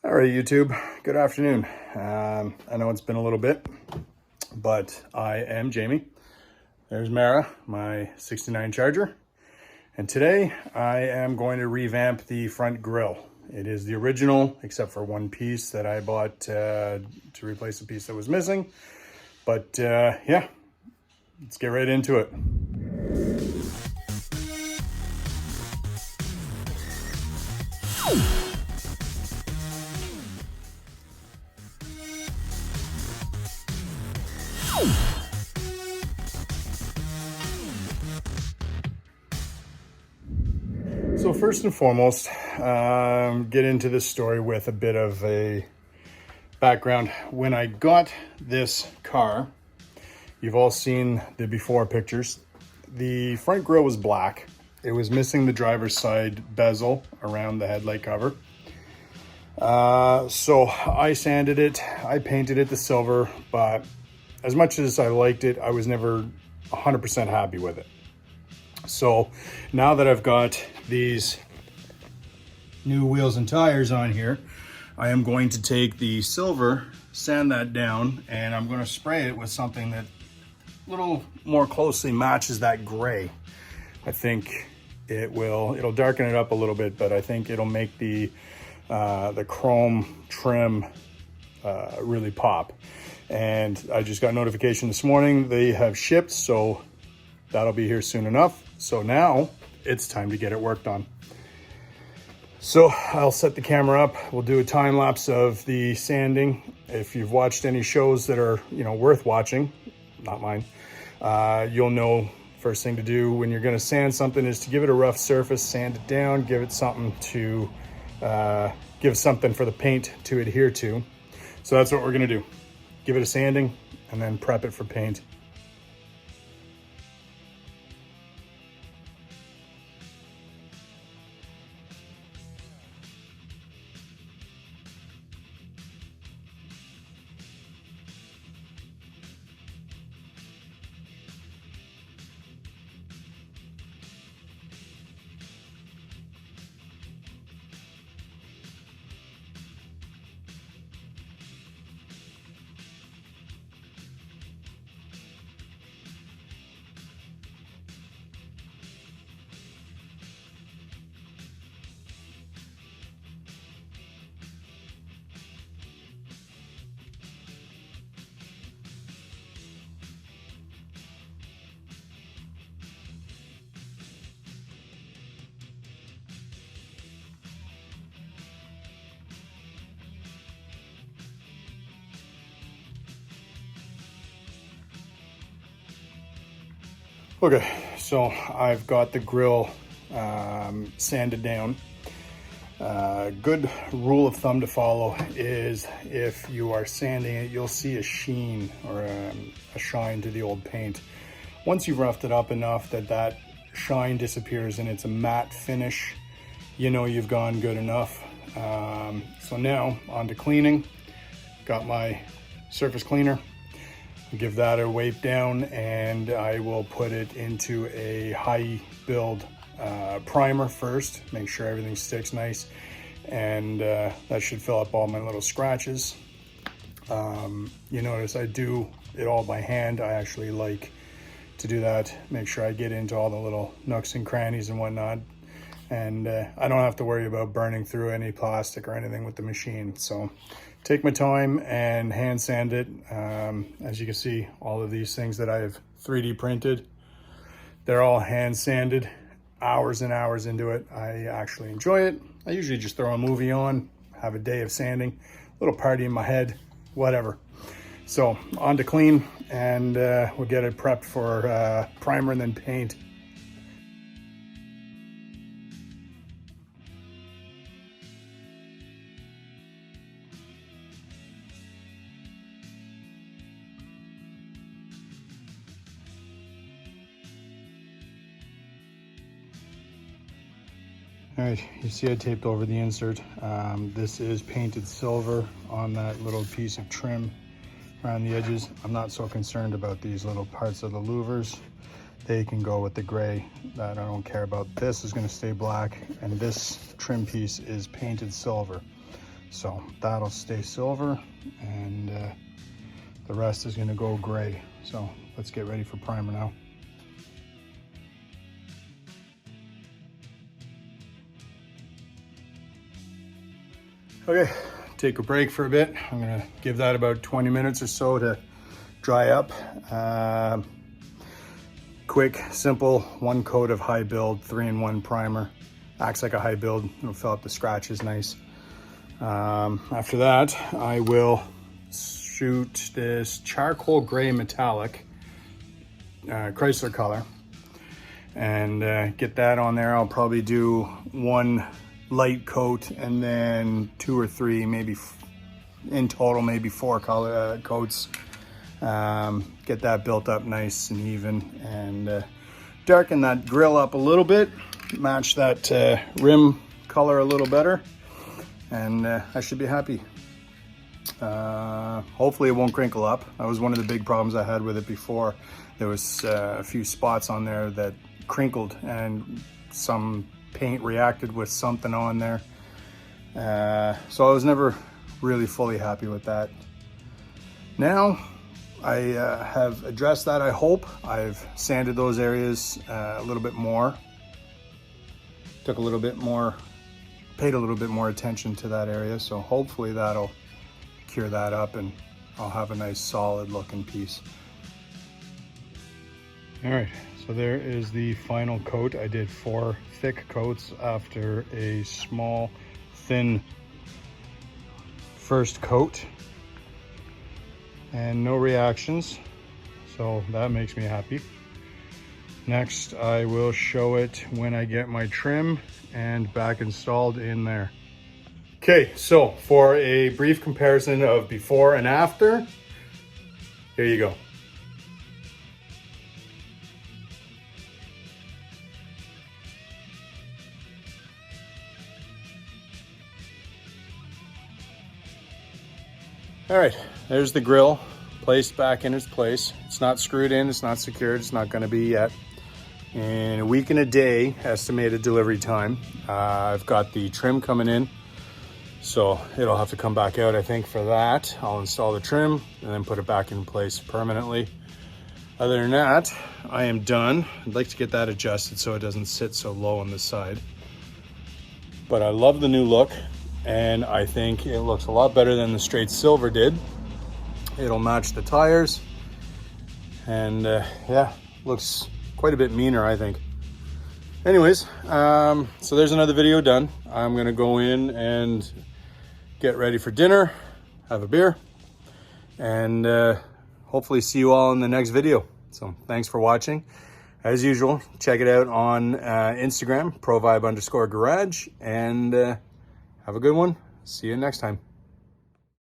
All right, YouTube, good afternoon. I know it's been a little bit, but I am Jamie. There's Mara, my 69 Charger. And today I am going to revamp the front grille. It is the original, except for one piece that I bought to replace a piece that was missing. But yeah, let's get right into it. So first and foremost, get into this story with a bit of a background. When I got this car, you've all seen the before pictures. The front grille was black. It was missing the driver's side bezel around the headlight cover. So I sanded it, I painted it the silver, but as much as I liked it, I was never 100% happy with it. So now that I've got these new wheels and tires on here, I am going to take the silver, sand that down, and I'm going to spray it with something that a little more closely matches that gray. I think it'll darken it up a little bit, but I think it'll make the chrome trim really pop. And I just got notification this morning they have shipped, so that'll be here soon enough. So now it's time to get it worked on. So I'll set the camera up. We'll do a time lapse of the sanding. If you've watched any shows that are, worth watching, not mine, you'll know first thing to do when you're going to sand something is to give it a rough surface, sand it down, give it something to give something for the paint to adhere to. So that's what we're going to do. Give it a sanding and then prep it for paint. Okay, so I've got the grille sanded down. Good rule of thumb to follow is if you are sanding it, you'll see a sheen or a shine to the old paint. Once you've roughed it up enough that shine disappears and it's a matte finish, you've gone good enough. So now on to cleaning. Got my surface cleaner. Give that a wipe down and I will put it into a high build primer first, make sure everything sticks nice, and that should fill up all my little scratches. You notice I do it all by hand. I actually like to do that, make sure I get into all the little nooks and crannies and whatnot, and I don't have to worry about burning through any plastic or anything with the machine. So take my time and hand sand it. As you can see, all of these things that I have 3D printed, they're all hand sanded, hours and hours into it. I actually enjoy it. I usually just throw a movie on, have a day of sanding, a little party in my head, whatever. So on to clean, and we'll get it prepped for primer and then paint. All right, you see I taped over the insert. This is painted silver on that little piece of trim around the edges. I'm not so concerned about these little parts of the louvers. They can go with the gray. That I don't care about. This is going to stay black, and this trim piece is painted silver. So that'll stay silver, and the rest is gonna go gray. So let's get ready for primer now. Okay, take a break for a bit. I'm gonna give that about 20 minutes or so to dry up. Quick, simple, one coat of high build 3-in-1 primer. Acts like a high build, it'll fill up the scratches nice. After that, I will shoot this charcoal gray metallic, Chrysler color, and get that on there. I'll probably do one light coat and then 2 or 3, maybe in total, maybe 4 color coats. Get that built up nice and even, and darken that grill up a little bit, match that rim color a little better, and I should be happy. Hopefully it won't crinkle up. That was one of the big problems I had with it before. There was a few spots on there that crinkled, and some paint reacted with something on there. So I was never really fully happy with that. Now I have addressed that, I hope. I've sanded those areas a little bit more. Took a little bit more, paid a little bit more attention to that area. So hopefully that'll cure that up and I'll have a nice solid looking piece. All right, so there is the final coat. I did 4 thick coats after a small, thin first coat, and no reactions, so that makes me happy. Next, I will show it when I get my trim and back installed in there. Okay, so for a brief comparison of before and after, here you go. All right, there's the grill placed back in its place. It's not screwed in, it's not secured, it's not gonna be yet. In a week and a day, estimated delivery time. I've got the trim coming in, so it'll have to come back out, I think, for that. I'll install the trim and then put it back in place permanently. Other than that, I am done. I'd like to get that adjusted so it doesn't sit so low on the side. But I love the new look, and I think it looks a lot better than the straight silver did. It'll match the tires, and yeah, looks quite a bit meaner, I think. Anyways, so there's another video done. I'm gonna go in and get ready for dinner, have a beer, and hopefully see you all in the next video. So thanks for watching. As usual, check it out on Instagram, provibe_garage, and have a good one. See you next time.